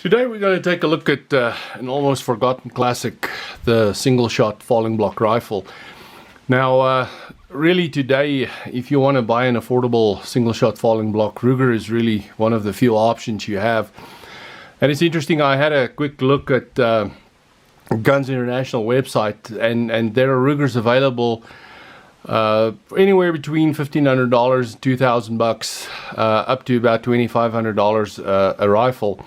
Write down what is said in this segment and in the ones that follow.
Today we're going to take a look at an almost forgotten classic, the single-shot falling block rifle. Now, really today, if you want to buy an affordable single-shot falling block, Ruger is really one of the few options you have. And it's interesting, I had a quick look at Guns International website, and there are Rugers available anywhere between $1,500 and $2,000 up to about $2,500 a rifle.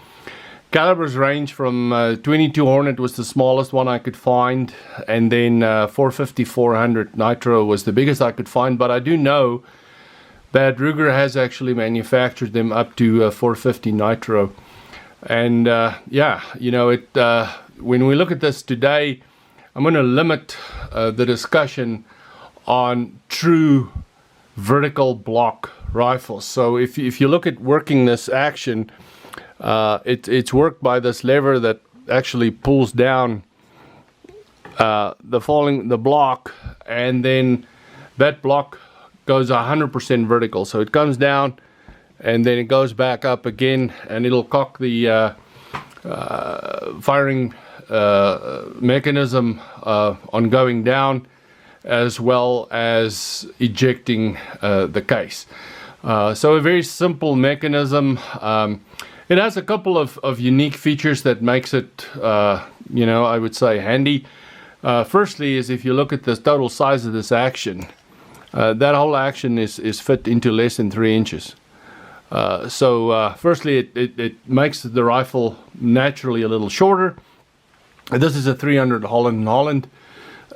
Calibers range from 22 Hornet was the smallest one I could find, and then 450 400 Nitro was the biggest I could find. But I do know that Ruger has actually manufactured them up to 450 Nitro, and yeah, you know, when we look at this today, I'm going to limit the discussion on true vertical block rifles. So if you look at working this action, it's worked by this lever that actually pulls down the block, and then that block goes 100% vertical. So it comes down and then it goes back up again, and it'll cock the firing mechanism on going down, as well as ejecting the case. So a very simple mechanism. It has a couple of unique features that makes it, you know, I would say handy. Firstly is if you look at the total size of this action, that whole action is fit into less than 3 inches. So firstly, it makes the rifle naturally a little shorter. This is a 300 Holland & Holland,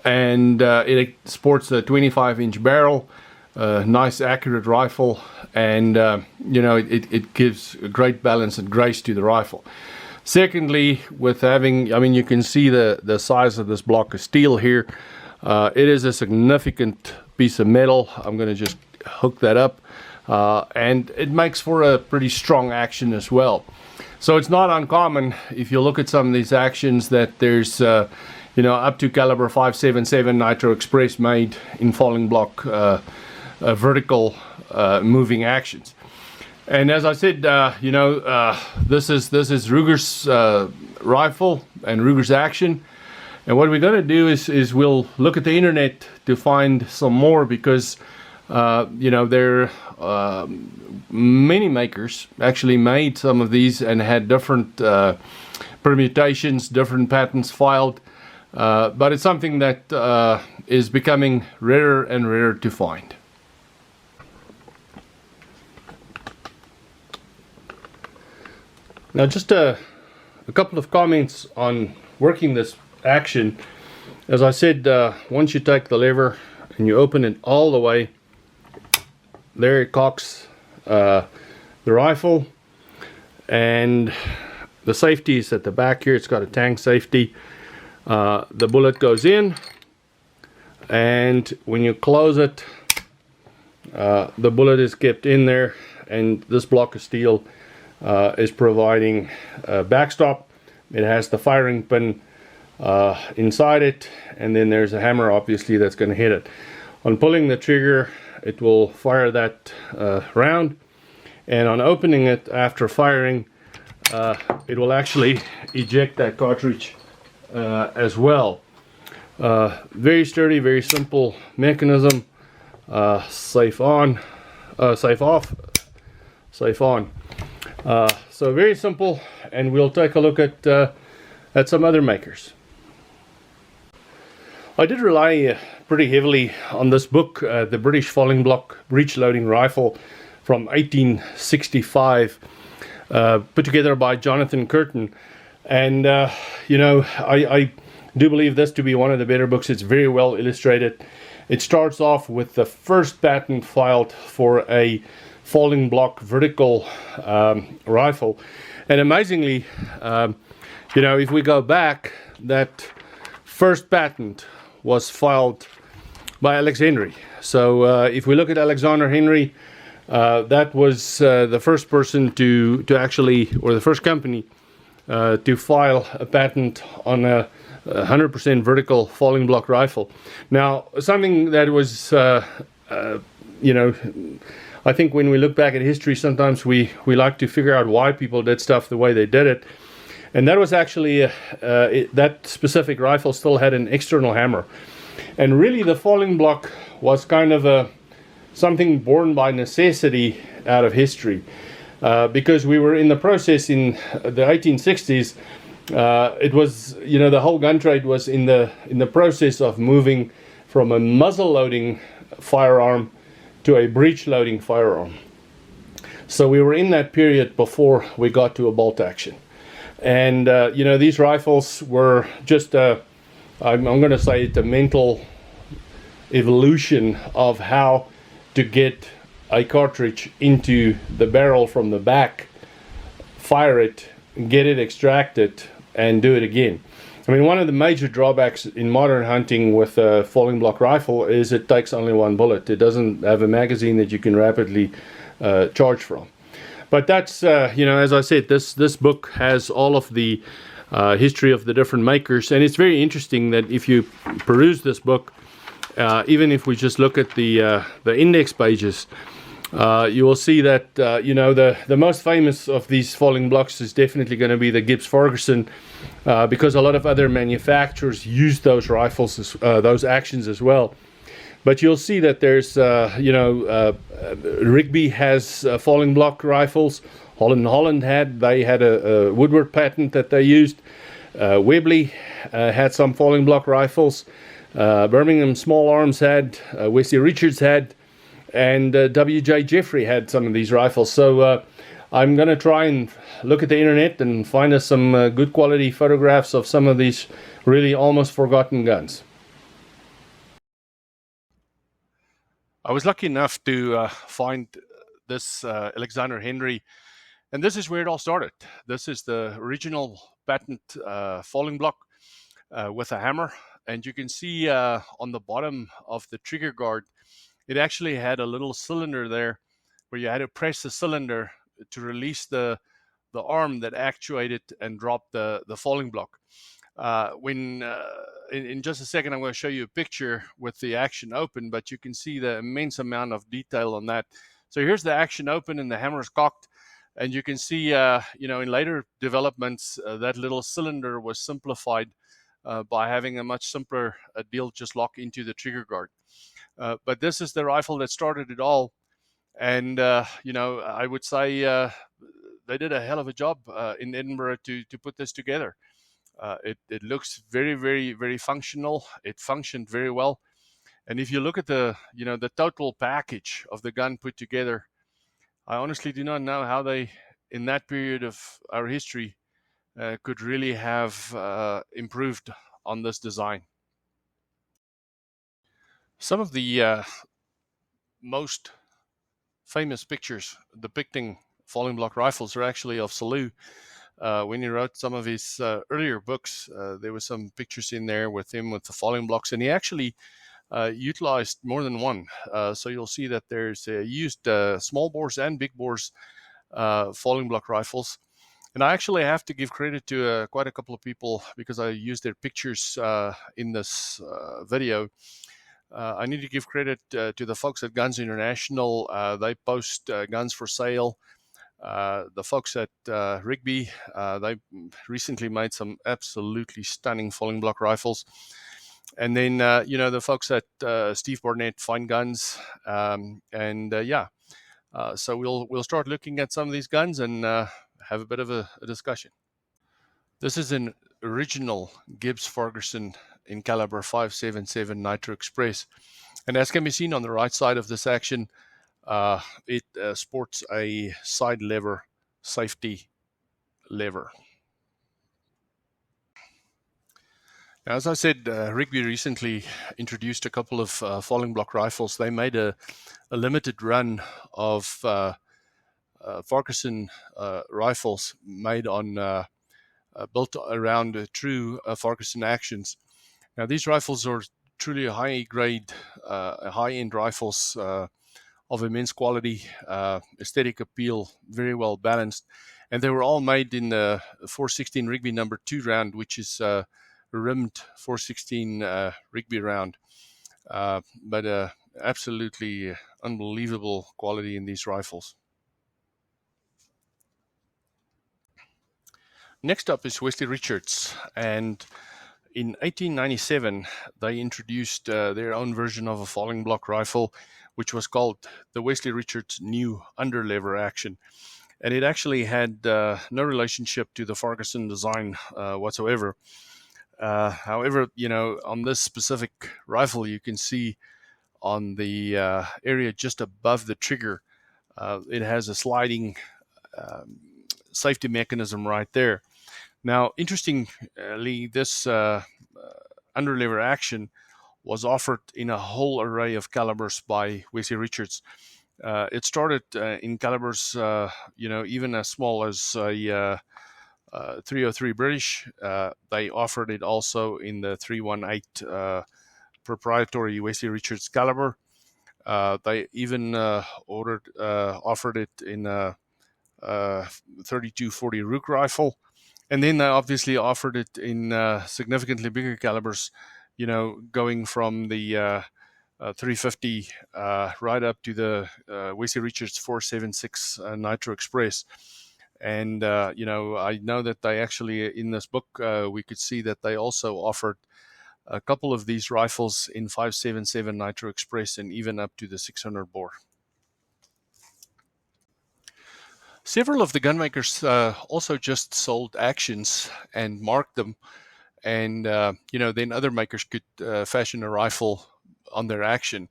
and it sports a 25-inch barrel. Nice accurate rifle, and you know, it gives a great balance and grace to the rifle. Secondly, with having, I mean, you can see the size of this block of steel here. It is a significant piece of metal. I'm going to just hook that up, and it makes for a pretty strong action as well. So it's not uncommon, if you look at some of these actions, that there's you know, up to caliber 5.77 Nitro Express made in falling block vertical moving actions. And as I said, you know, this is Ruger's rifle and Ruger's action. And what we're going to do is we'll look at the internet to find some more, because you know, there many makers actually made some of these and had different permutations, different patents filed. But it's something that is becoming rarer and rarer to find. Now, just a couple of comments on working this action. As I said, once you take the lever and you open it all the way, there it cocks the rifle, and the safety is at the back here. It's got a tank safety. The bullet goes in, and when you close it, the bullet is kept in there, and this block of steel is providing a backstop. It has the firing pin inside it, and then there's a hammer, obviously, that's going to hit it. On pulling the trigger, it will fire that round, and on opening it after firing, it will actually eject that cartridge as well. Very sturdy, very simple mechanism. Safe on, safe off, safe on. So very simple, and we'll take a look at some other makers. I did rely pretty heavily on this book, the British Falling Block Breech Loading Rifle from 1865, put together by Jonathan Curtin. And you know, I do believe this to be one of the better books. It's very well illustrated. It starts off with the first patent filed for a falling block vertical rifle, and amazingly, you know, if we go back, that first patent was filed by Alex Henry. So if we look at Alexander Henry, that was the first person to actually, or the first company to file a patent on a 100% vertical falling block rifle. Now, something that was you know, I think when we look back at history, sometimes we like to figure out why people did stuff the way they did it. And that was actually, that specific rifle still had an external hammer. And really the falling block was kind of something born by necessity out of history. Because we were in the process in the 1860s, it was, the whole gun trade was in the process of moving from a muzzle loading firearm to a breech loading firearm. So we were in that period before we got to a bolt action. And, these rifles were just, I'm going to say it's a mental evolution of how to get a cartridge into the barrel from the back, fire it, get it extracted, and do it again. I mean, one of the major drawbacks in modern hunting with a falling block rifle is it takes only one bullet. It doesn't have a magazine that you can rapidly charge from. But that's, as I said, this book has all of the history of the different makers, and it's very interesting that if you peruse this book, even if we just look at the index pages, you will see that the most famous of these falling blocks is definitely going to be the Gibbs Ferguson, because a lot of other manufacturers use those rifles, those actions as well. But you'll see that there's, Rigby has falling block rifles. Holland had a Woodward patent that they used. Webley had some falling block rifles. Birmingham Small Arms had. Wesley Richards had. And W.J. Jeffrey had some of these rifles. So I'm going to try and look at the internet and find us some good quality photographs of some of these really almost forgotten guns. I was lucky enough to find this Alexander Henry, and this is where it all started. This is the original patent falling block with a hammer, and you can see on the bottom of the trigger guard, it actually had a little cylinder there where you had to press the cylinder to release the arm that actuated and dropped the falling block. In just a second, I'm going to show you a picture with the action open, but you can see the immense amount of detail on that. So here's the action open and the hammer is cocked, and you can see, in later developments, that little cylinder was simplified by having a much simpler deal just lock into the trigger guard. But this is the rifle that started it all. And, I would say they did a hell of a job in Edinburgh to put this together. It looks very, very, very functional. It functioned very well. And if you look at the total package of the gun put together, I honestly do not know how they, in that period of our history, could really have improved on this design. Some of the most famous pictures depicting falling block rifles are actually of Selous. When he wrote some of his earlier books, there were some pictures in there with him with the falling blocks, and he actually utilized more than one. So you'll see that there's used small bores and big bores falling block rifles. And I actually have to give credit to quite a couple of people because I used their pictures in this video. I need to give credit to the folks at Guns International. They post guns for sale. The folks at Rigby, they recently made some absolutely stunning falling block rifles. And then, the folks at Steve Barnett Fine Guns. So we'll start looking at some of these guns and have a bit of a discussion. This is an original Gibbs Ferguson in caliber 5.77 Nitro Express. And as can be seen on the right side of this action, it sports a side lever safety lever. Now, as I said, Rigby recently introduced a couple of falling block rifles. They made a limited run of Ferguson rifles made on built around true Ferguson actions. Now, these rifles are truly high-grade, high-end rifles of immense quality, aesthetic appeal, very well balanced. And they were all made in the 416 Rigby number 2 round, which is a rimmed 416 Rigby round. But absolutely unbelievable quality in these rifles. Next up is Wesley Richards, and in 1897 they introduced their own version of a falling block rifle, which was called the Wesley Richards New Underlever Action. And it actually had no relationship to the Ferguson design whatsoever. However, on this specific rifle, you can see on the area just above the trigger, it has a sliding safety mechanism right there. Now, interestingly, this underlever action was offered in a whole array of calibers by Wesley Richards. It started in calibers, even as small as a 303 British. They offered it also in the 318 proprietary Wesley Richards caliber. They even offered it in a 3240 Rook rifle. And then they obviously offered it in significantly bigger calibers, going from the 350 right up to the Wesley Richards 476 Nitro Express. And, I know that they actually, in this book, we could see that they also offered a couple of these rifles in 577 Nitro Express and even up to the 600 bore. Several of the gun makers also just sold actions and marked them. And, then other makers could fashion a rifle on their action.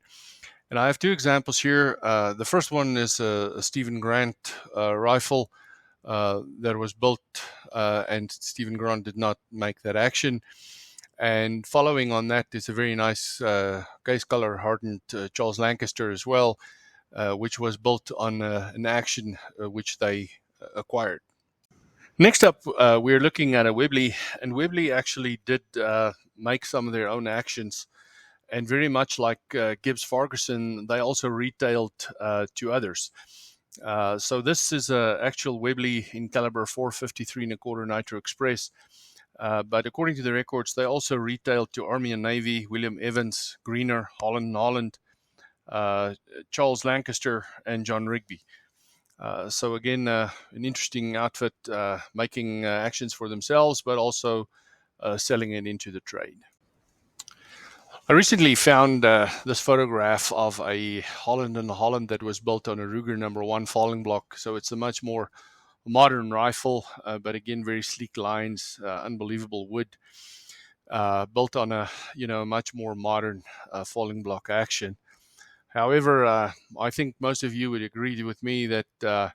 And I have two examples here. The first one is a Stephen Grant rifle that was built, and Stephen Grant did not make that action. And following on that is a very nice case color hardened Charles Lancaster as well, which was built on an action which they acquired. Next up, we're looking at a Webley, and Webley actually did make some of their own actions. And very much like Gibbs Ferguson, they also retailed to others. So this is an actual Webley in caliber 453 1/4 Nitro Express. But according to the records, they also retailed to Army and Navy, William Evans, Greener, Holland, Charles Lancaster, and John Rigby. So again, an interesting outfit, making actions for themselves, but also selling it into the trade. I recently found this photograph of a Holland and Holland that was built on a Ruger #1 falling block. So it's a much more modern rifle, but again, very sleek lines, unbelievable wood, built on a much more modern falling block action. However, I think most of you would agree with me that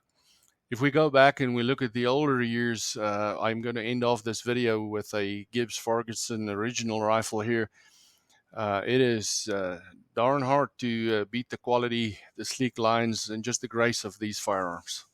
if we go back and we look at the older years, I'm going to end off this video with a Gibbs Ferguson original rifle here. It is darn hard to beat the quality, the sleek lines, and just the grace of these firearms.